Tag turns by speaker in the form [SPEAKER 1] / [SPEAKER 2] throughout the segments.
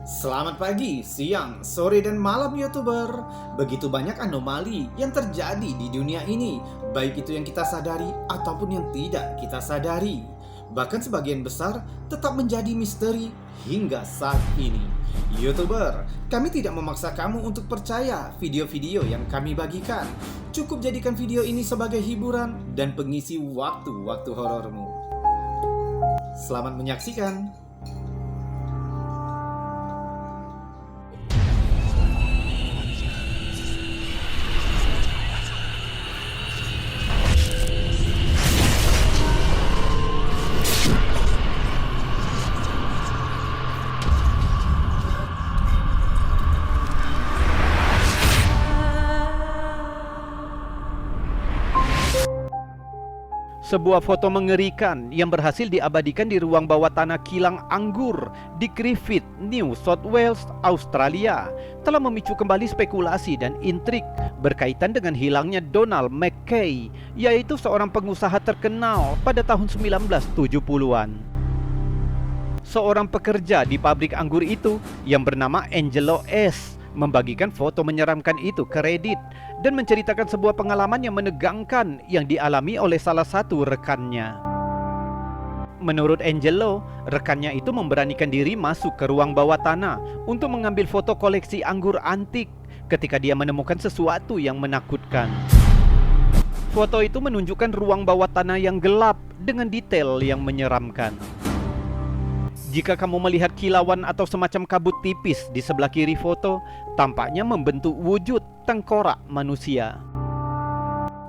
[SPEAKER 1] Selamat pagi, siang, sore, dan malam YouTuber. Begitu banyak anomali yang terjadi di dunia ini, baik itu yang kita sadari ataupun yang tidak kita sadari. Bahkan sebagian besar tetap menjadi misteri hingga saat ini. YouTuber, kami tidak memaksa kamu untuk percaya video-video yang kami bagikan. Cukup jadikan video ini sebagai hiburan dan pengisi waktu-waktu horormu. Selamat menyaksikan.
[SPEAKER 2] Sebuah foto mengerikan yang berhasil diabadikan di ruang bawah tanah kilang anggur di Griffith, New South Wales, Australia telah memicu kembali spekulasi dan intrik berkaitan dengan hilangnya Donald Mackay, yaitu seorang pengusaha terkenal pada tahun 1970-an. Seorang pekerja di pabrik anggur itu yang bernama Angelo S. membagikan foto menyeramkan itu ke Reddit dan menceritakan sebuah pengalaman yang menegangkan yang dialami oleh salah satu rekannya. Menurut Angelo, rekannya itu memberanikan diri masuk ke ruang bawah tanah untuk mengambil foto koleksi anggur antik ketika dia menemukan sesuatu yang menakutkan. Foto itu menunjukkan ruang bawah tanah yang gelap dengan detail yang menyeramkan. Jika kamu melihat kilauan atau semacam kabut tipis di sebelah kiri foto, tampaknya membentuk wujud tengkorak manusia.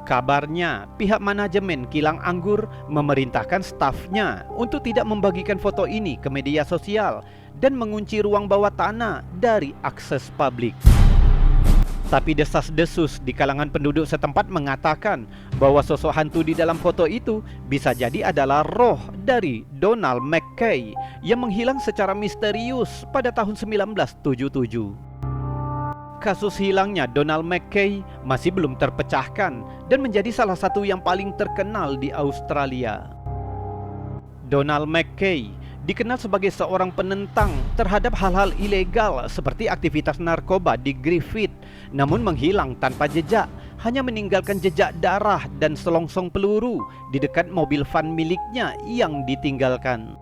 [SPEAKER 2] Kabarnya, pihak manajemen kilang anggur memerintahkan stafnya untuk tidak membagikan foto ini ke media sosial dan mengunci ruang bawah tanah dari akses publik. Tapi desas-desus di kalangan penduduk setempat mengatakan bahwa sosok hantu di dalam foto itu bisa jadi adalah roh dari Donald Mackay yang menghilang secara misterius pada tahun 1977. Kasus hilangnya Donald Mackay masih belum terpecahkan dan menjadi salah satu yang paling terkenal di Australia. Donald Mackay dikenal sebagai seorang penentang terhadap hal-hal ilegal seperti aktivitas narkoba di Griffith, namun menghilang tanpa jejak, hanya meninggalkan jejak darah dan selongsong peluru di dekat mobil van miliknya yang ditinggalkan.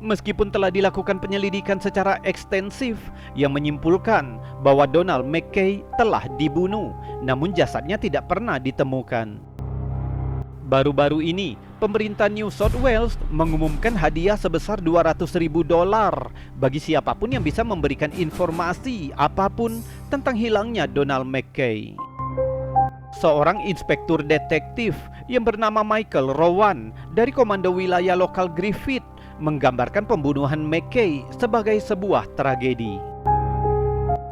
[SPEAKER 2] Meskipun telah dilakukan penyelidikan secara ekstensif yang menyimpulkan bahwa Donald Mackay telah dibunuh, namun jasadnya tidak pernah ditemukan. Baru-baru ini, pemerintah New South Wales mengumumkan hadiah sebesar $200,000 bagi siapapun yang bisa memberikan informasi apapun tentang hilangnya Donald Mackay. Seorang inspektur detektif yang bernama Michael Rowan dari Komando Wilayah Lokal Griffith menggambarkan pembunuhan Mackay sebagai sebuah tragedi.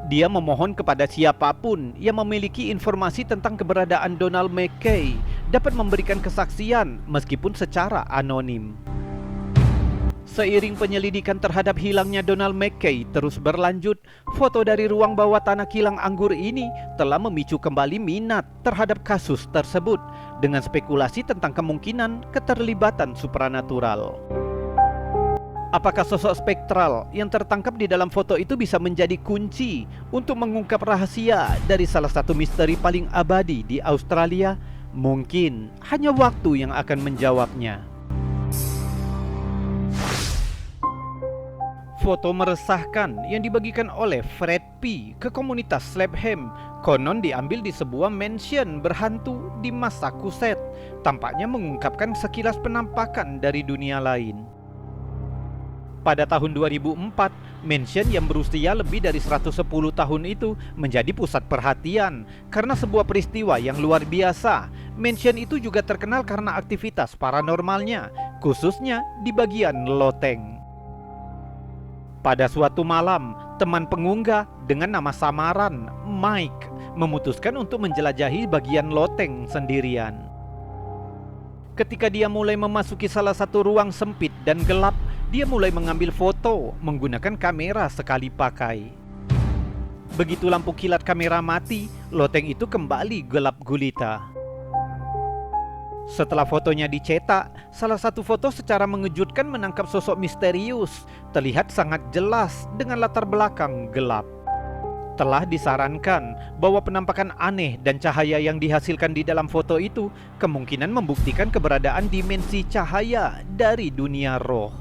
[SPEAKER 2] Dia memohon kepada siapapun yang memiliki informasi tentang keberadaan Donald Mackay dapat memberikan kesaksian meskipun secara anonim. Seiring penyelidikan terhadap hilangnya Donald Mackay terus berlanjut, foto dari ruang bawah tanah kilang anggur ini telah memicu kembali minat terhadap kasus tersebut dengan spekulasi tentang kemungkinan keterlibatan supranatural. Apakah sosok spektral yang tertangkap di dalam foto itu bisa menjadi kunci untuk mengungkap rahasia dari salah satu misteri paling abadi di Australia? Mungkin hanya waktu yang akan menjawabnya. Foto meresahkan yang dibagikan oleh Fred P. ke komunitas Slapham konon diambil di sebuah mansion berhantu di Massachusetts, tampaknya mengungkapkan sekilas penampakan dari dunia lain. Pada tahun 2004, mansion yang berusia lebih dari 110 tahun itu menjadi pusat perhatian karena sebuah peristiwa yang luar biasa. Mansion itu juga terkenal karena aktivitas paranormalnya, khususnya di bagian loteng. Pada suatu malam, teman pengunggah dengan nama samaran Mike memutuskan untuk menjelajahi bagian loteng sendirian. Ketika dia mulai memasuki salah satu ruang sempit dan gelap, dia mulai mengambil foto menggunakan kamera sekali pakai. Begitu lampu kilat kamera mati, loteng itu kembali gelap gulita. Setelah fotonya dicetak, salah satu foto secara mengejutkan menangkap sosok misterius, terlihat sangat jelas dengan latar belakang gelap. Telah disarankan bahwa penampakan aneh dan cahaya yang dihasilkan di dalam foto itu kemungkinan membuktikan keberadaan dimensi cahaya dari dunia roh.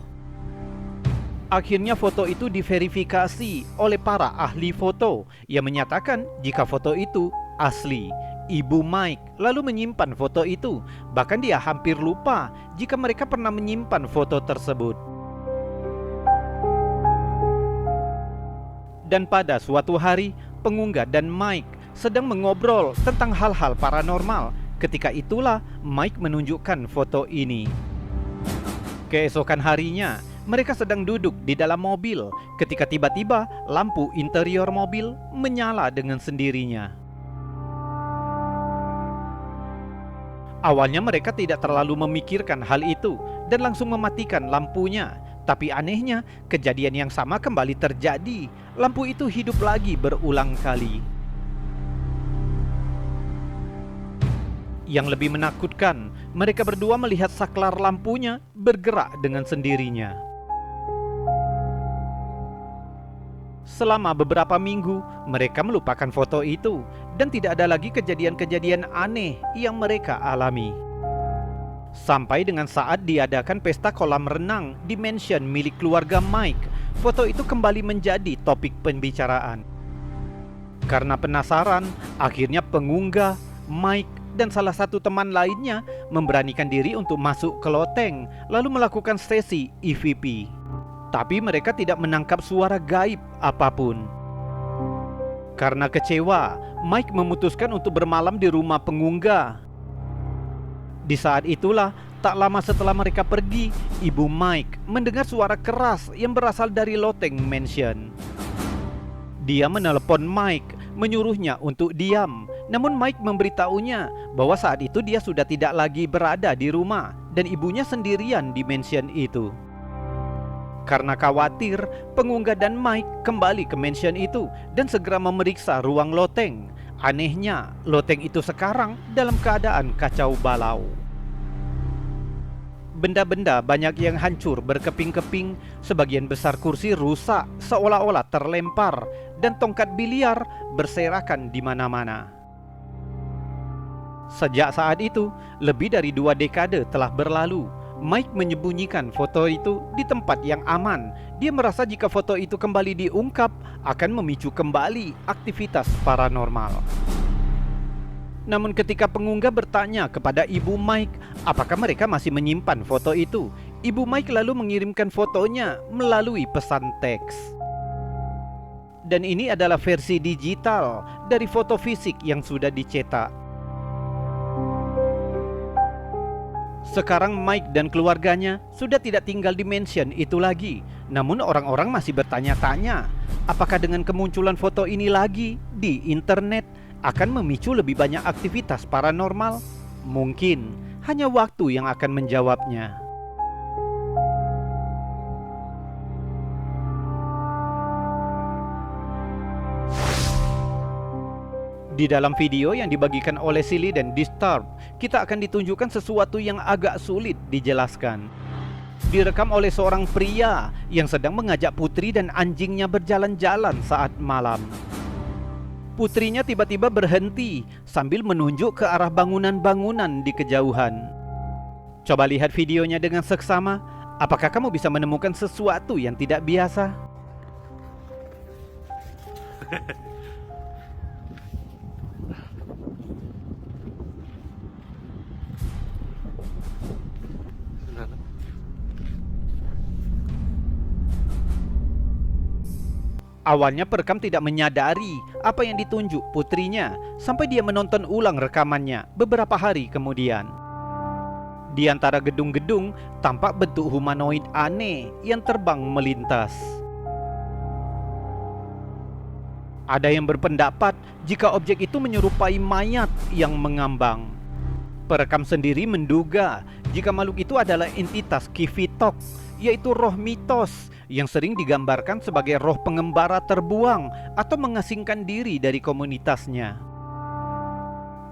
[SPEAKER 2] Akhirnya foto itu diverifikasi oleh para ahli foto yang menyatakan jika foto itu asli. Ibu Mike lalu menyimpan foto itu, bahkan dia hampir lupa jika mereka pernah menyimpan foto tersebut. Dan pada suatu hari, pengunggah dan Mike sedang mengobrol tentang hal-hal paranormal. Ketika itulah Mike menunjukkan foto ini. Keesokan harinya, mereka sedang duduk di dalam mobil ketika tiba-tiba lampu interior mobil menyala dengan sendirinya. Awalnya mereka tidak terlalu memikirkan hal itu dan langsung mematikan lampunya. Tapi anehnya, kejadian yang sama kembali terjadi. Lampu itu hidup lagi berulang kali. Yang lebih menakutkan, mereka berdua melihat saklar lampunya bergerak dengan sendirinya. Selama beberapa minggu, mereka melupakan foto itu dan tidak ada lagi kejadian-kejadian aneh yang mereka alami. Sampai dengan saat diadakan pesta kolam renang di mansion milik keluarga Mike, foto itu kembali menjadi topik pembicaraan. Karena penasaran, akhirnya pengunggah, Mike, dan salah satu teman lainnya memberanikan diri untuk masuk ke loteng lalu melakukan sesi EVP. Tapi mereka tidak menangkap suara gaib apapun. Karena kecewa, Mike memutuskan untuk bermalam di rumah pengunggah. Di saat itulah, tak lama setelah mereka pergi, ibu Mike mendengar suara keras yang berasal dari loteng mansion. Dia menelepon Mike, menyuruhnya untuk diam. Namun Mike memberitahunya bahwa saat itu dia sudah tidak lagi berada di rumah dan ibunya sendirian di mansion itu. Karena khawatir, pengunggah dan Mike kembali ke mansion itu dan segera memeriksa ruang loteng. Anehnya, loteng itu sekarang dalam keadaan kacau balau. Benda-benda banyak yang hancur berkeping-keping, sebagian besar kursi rusak seolah-olah terlempar, dan tongkat biliar berserakan di mana-mana. Sejak saat itu, lebih dari 2 dekade telah berlalu. Mike menyembunyikan foto itu di tempat yang aman. Dia merasa jika foto itu kembali diungkap akan memicu kembali aktivitas paranormal. Namun ketika pengunggah bertanya kepada ibu Mike apakah mereka masih menyimpan foto itu, ibu Mike lalu mengirimkan fotonya melalui pesan teks. Dan ini adalah versi digital dari foto fisik yang sudah dicetak. Sekarang Mike dan keluarganya sudah tidak tinggal di mansion itu lagi. Namun orang-orang masih bertanya-tanya, apakah dengan kemunculan foto ini lagi di internet akan memicu lebih banyak aktivitas paranormal? Mungkin hanya waktu yang akan menjawabnya. Di dalam video yang dibagikan oleh Silly dan Disturb, kita akan ditunjukkan sesuatu yang agak sulit dijelaskan. Direkam oleh seorang pria yang sedang mengajak putri dan anjingnya berjalan-jalan saat malam. Putrinya tiba-tiba berhenti sambil menunjuk ke arah bangunan-bangunan di kejauhan. Coba lihat videonya dengan seksama. Apakah kamu bisa menemukan sesuatu yang tidak biasa? Awalnya perekam tidak menyadari apa yang ditunjuk putrinya sampai dia menonton ulang rekamannya beberapa hari kemudian. Di antara gedung-gedung tampak bentuk humanoid aneh yang terbang melintas. Ada yang berpendapat jika objek itu menyerupai mayat yang mengambang. Perekam sendiri menduga jika makhluk itu adalah entitas Kivitok, yaitu roh mitos yang sering digambarkan sebagai roh pengembara terbuang atau mengasingkan diri dari komunitasnya.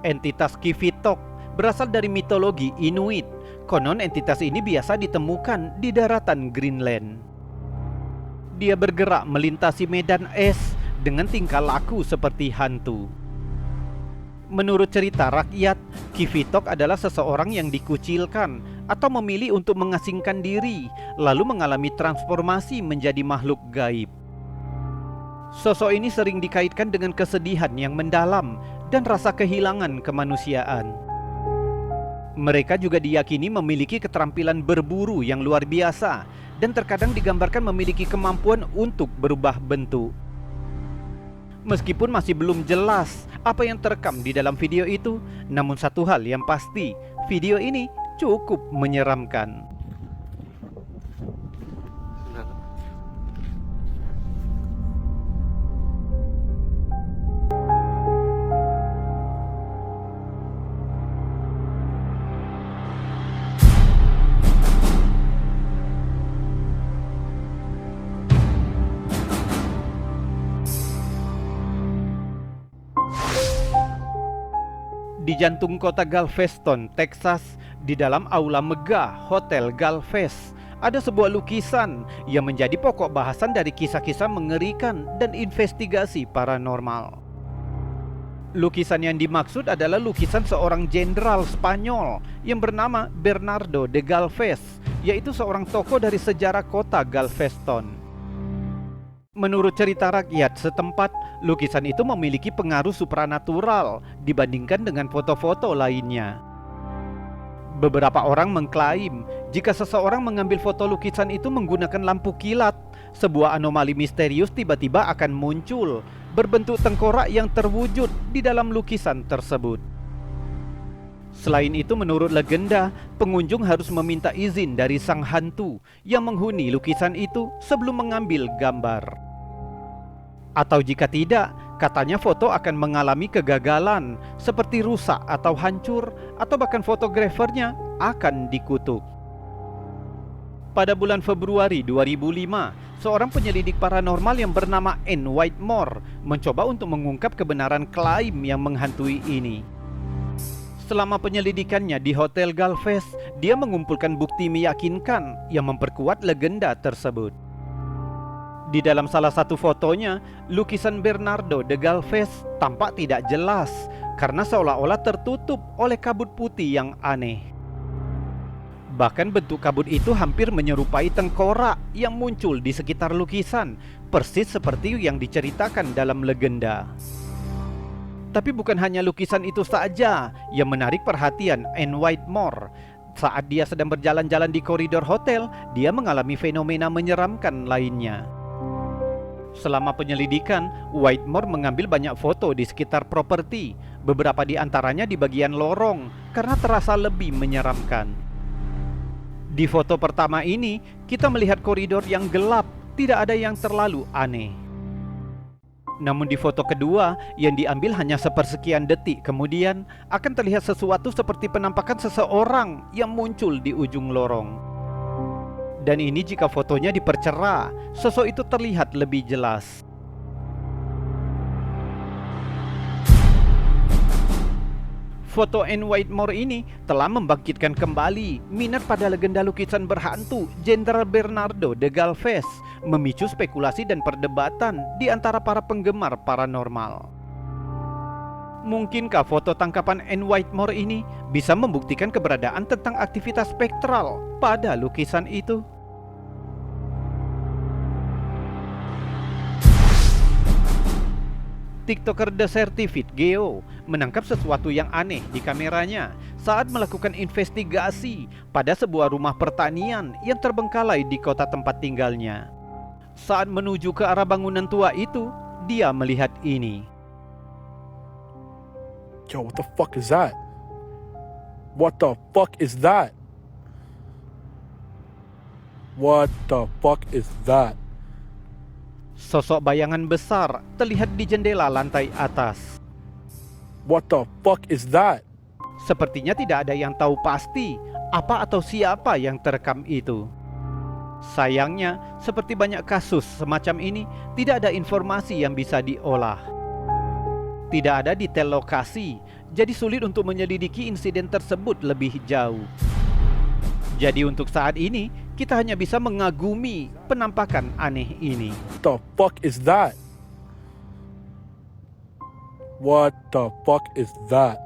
[SPEAKER 2] Entitas Kivitok berasal dari mitologi Inuit. Konon entitas ini biasa ditemukan di daratan Greenland. Dia bergerak melintasi medan es dengan tingkah laku seperti hantu. Menurut cerita rakyat, Kivitok adalah seseorang yang dikucilkan atau memilih untuk mengasingkan diri, lalu mengalami transformasi menjadi makhluk gaib. Sosok ini sering dikaitkan dengan kesedihan yang mendalam dan rasa kehilangan kemanusiaan. Mereka juga diyakini memiliki keterampilan berburu yang luar biasa dan terkadang digambarkan memiliki kemampuan untuk berubah bentuk. Meskipun masih belum jelas apa yang terekam di dalam video itu, namun satu hal yang pasti, video ini cukup menyeramkan. Di jantung kota Galveston, Texas, di dalam aula megah Hotel Galvez, ada sebuah lukisan yang menjadi pokok bahasan dari kisah-kisah mengerikan dan investigasi paranormal. Lukisan yang dimaksud adalah lukisan seorang jenderal Spanyol yang bernama Bernardo de Galvez, yaitu seorang tokoh dari sejarah kota Galveston. Menurut cerita rakyat setempat, lukisan itu memiliki pengaruh supranatural dibandingkan dengan foto-foto lainnya. Beberapa orang mengklaim jika seseorang mengambil foto lukisan itu menggunakan lampu kilat, sebuah anomali misterius tiba-tiba akan muncul berbentuk tengkorak yang terwujud di dalam lukisan tersebut. Selain itu, menurut legenda, pengunjung harus meminta izin dari sang hantu yang menghuni lukisan itu sebelum mengambil gambar. Atau jika tidak, katanya foto akan mengalami kegagalan, seperti rusak atau hancur, atau bahkan fotografernya akan dikutuk. Pada bulan Februari 2005, seorang penyelidik paranormal yang bernama Ann Whitmore mencoba untuk mengungkap kebenaran klaim yang menghantui ini. Selama penyelidikannya di Hotel Galvez, dia mengumpulkan bukti meyakinkan yang memperkuat legenda tersebut. Di dalam salah satu fotonya, lukisan Bernardo de Galvez tampak tidak jelas karena seolah-olah tertutup oleh kabut putih yang aneh. Bahkan bentuk kabut itu hampir menyerupai tengkorak yang muncul di sekitar lukisan, persis seperti yang diceritakan dalam legenda. Tapi bukan hanya lukisan itu saja yang menarik perhatian Ann Whitmore. Saat dia sedang berjalan-jalan di koridor hotel, dia mengalami fenomena menyeramkan lainnya. Selama penyelidikan, Whitmore mengambil banyak foto di sekitar properti, beberapa di antaranya di bagian lorong, karena terasa lebih menyeramkan. Di foto pertama ini, kita melihat koridor yang gelap, tidak ada yang terlalu aneh. Namun di foto kedua, yang diambil hanya sepersekian detik kemudian, akan terlihat sesuatu seperti penampakan seseorang yang muncul di ujung lorong. Dan ini jika fotonya dipercerah, sosok itu terlihat lebih jelas. Foto Ann Whitmore ini telah membangkitkan kembali minat pada legenda lukisan berhantu Jenderal Bernardo de Galvez, memicu spekulasi dan perdebatan di antara para penggemar paranormal. Mungkinkah foto tangkapan Ann Whitmore ini bisa membuktikan keberadaan tentang aktivitas spektral pada lukisan itu? TikToker The Certified Geo menangkap sesuatu yang aneh di kameranya saat melakukan investigasi pada sebuah rumah pertanian yang terbengkalai di kota tempat tinggalnya. Saat menuju ke arah bangunan tua itu, dia melihat ini.
[SPEAKER 3] Yo, what the fuck is that? What the fuck is that? What the fuck is that?
[SPEAKER 2] Sosok bayangan besar terlihat di jendela lantai atas.
[SPEAKER 3] What the fuck is that?
[SPEAKER 2] Sepertinya tidak ada yang tahu pasti apa atau siapa yang terekam itu. Sayangnya, seperti banyak kasus semacam ini, tidak ada informasi yang bisa diolah. Tidak ada detail lokasi, jadi sulit untuk menyelidiki insiden tersebut lebih jauh. Jadi untuk saat ini, kita hanya bisa mengagumi penampakan aneh ini.
[SPEAKER 3] The fuck is that? What the fuck is that?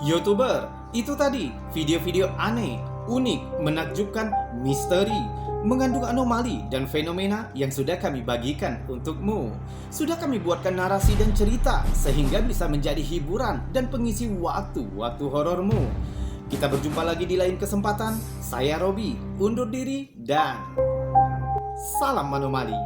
[SPEAKER 1] YouTuber, itu tadi video-video aneh, unik, menakjubkan, misteri, mengandung anomali dan fenomena yang sudah kami bagikan untukmu. Sudah kami buatkan narasi dan cerita sehingga bisa menjadi hiburan dan pengisi waktu-waktu horormu. Kita berjumpa lagi di lain kesempatan. Saya Robi, undur diri dan salam anomali.